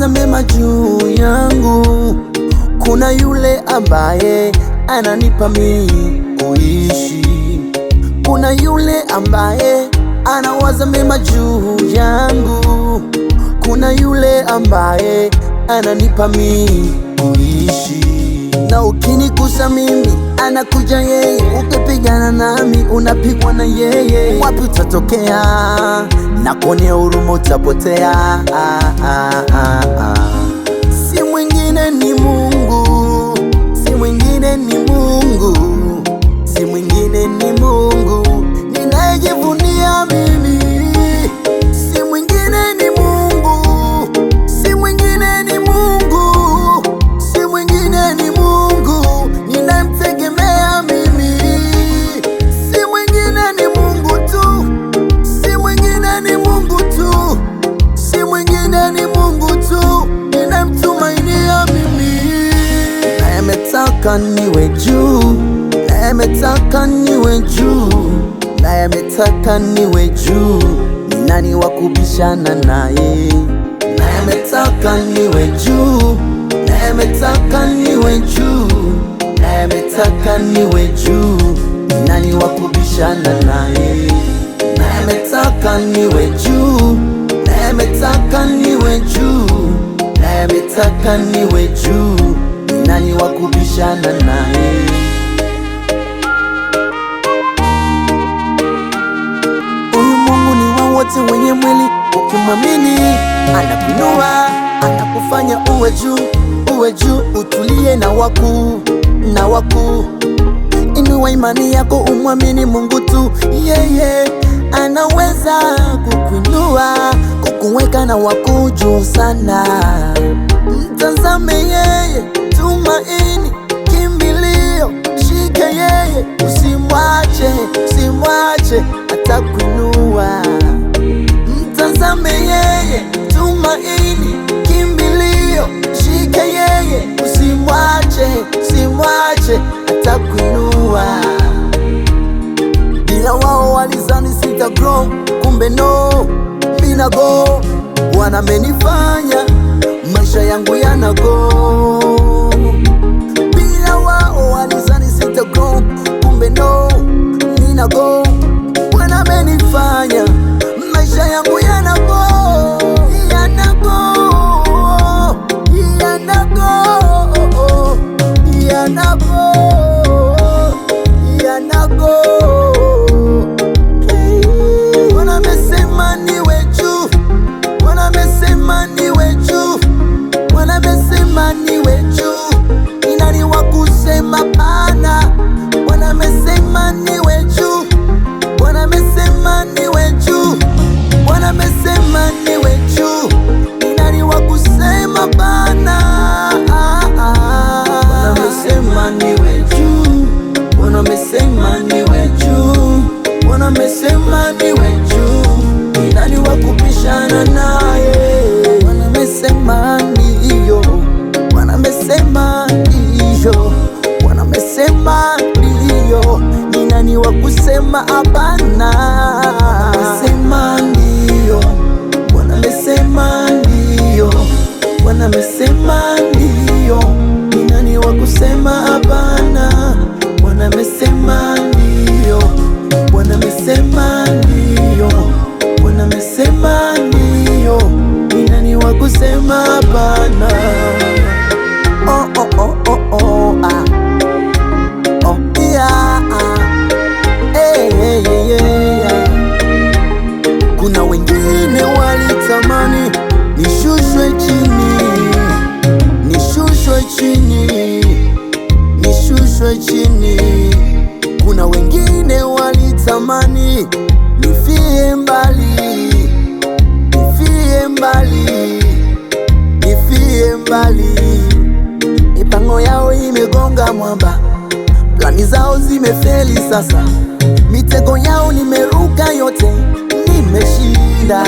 anawaza mema juu yangu. Kuna yule ambaye ananipa mimi kuishi. Kuna yule ambaye anawaza mema juu yangu. Kuna yule ambaye ananipa mimi kuishi. Na ukinigusa mimi anakuja yeye, ukipigana nami unapigwa na yeye. Wapi utatokea? Na kuonea huruma utapotea. Si mwingine ni Mungu, si mwingine ni Mungu, si mwingine ni Mungu ninayejivunia mimi. Si mwingine ni Mungu, si mwingine ni Mungu, si mwingine ni Mungu ninamtegemea mimi. Si mwingine ni Mungu tu, si mwingine ni Mungu tu, si mwingine ni Mungu tu ninamtumainia mimi. Naye ametaka niwe juu, naye ametaka niwe juu, naye ametaka niwe juu. Ni nani wa kubishana naye? Naye ametaka niwe juu, naye ametaka niwe juu, naye ametaka niwe juu. Ni nani wa kubishana naye? Naye ametaka niwe juu, naye ametaka niwe juu, naye ametaka niwe juu. Ni nani wa kubishana naye? Huyu Mungu ni wa wote wenye mwili, ukimwamini anakuinua, anakufanya uwe juu, uwe juu, utulie na wakuu, na wakuu. Inua imani yako, umwamini Mungu tu, yeye anaweza kukuinua, kukuweka na wakuu juu sana. Mtazame yeye, tumaini, kimbilio, shike yeye, usimwache, usimwache, atakuinua. Mtazame yeye, tumaini, kimbilio, shike yeye, usimwache, usimwache, atakuinua. Bila wao walizani sita grow, kumbe no, mina go. Bwana amenifanya maisha yangu yana go. Bila wao walizani sita grow, kumbe no, mina go. Bwana amenifanya maisha yangu yana go, yana go, yana go, yana go, yana go. Bwana amesema niwe juu, Bwana amesema niwe juu, Bwana amesema niwe juu. Ni nani wa kusema hapana? Bwana amesema niwe juu, Bwana amesema niwe juu, Bwana amesema niwe juu. Ni nani wa kusema hapana? Bwana amesema niwe juu, Bwana amesema niwe juu, Bwana amesema niwe juu. Ni nani wa kubishana naye? Bwana amesema ndiyo, Bwana amesema ndiyo, Bwana amesema ndiyo. Ni nani wa kusema hapana? Amesema ndiyo, Bwana amesema ndiyo, Bwana amesema ndiyo. Ni nani wa kusema hapana? Bwana amesema ndiyo, Bwana amesema ndiyo, Bwana amesema ndiyo. Ni nani wa kusema hapana? Oh, oh, oh, oh, oh, ah. Oh, yeah, ah. Hey, hey, hey, hey, yeah. Kuna wengine walitamani nishushwe chini, nishushwe chini, nishushwe chini. Kuna wengine walitamani nifie mbali, nifie mbali, nifie mbali. Mipango yao imegonga mwamba, plani zao zimefeli sasa. Mitego yao nimeruka yote, nimeshinda.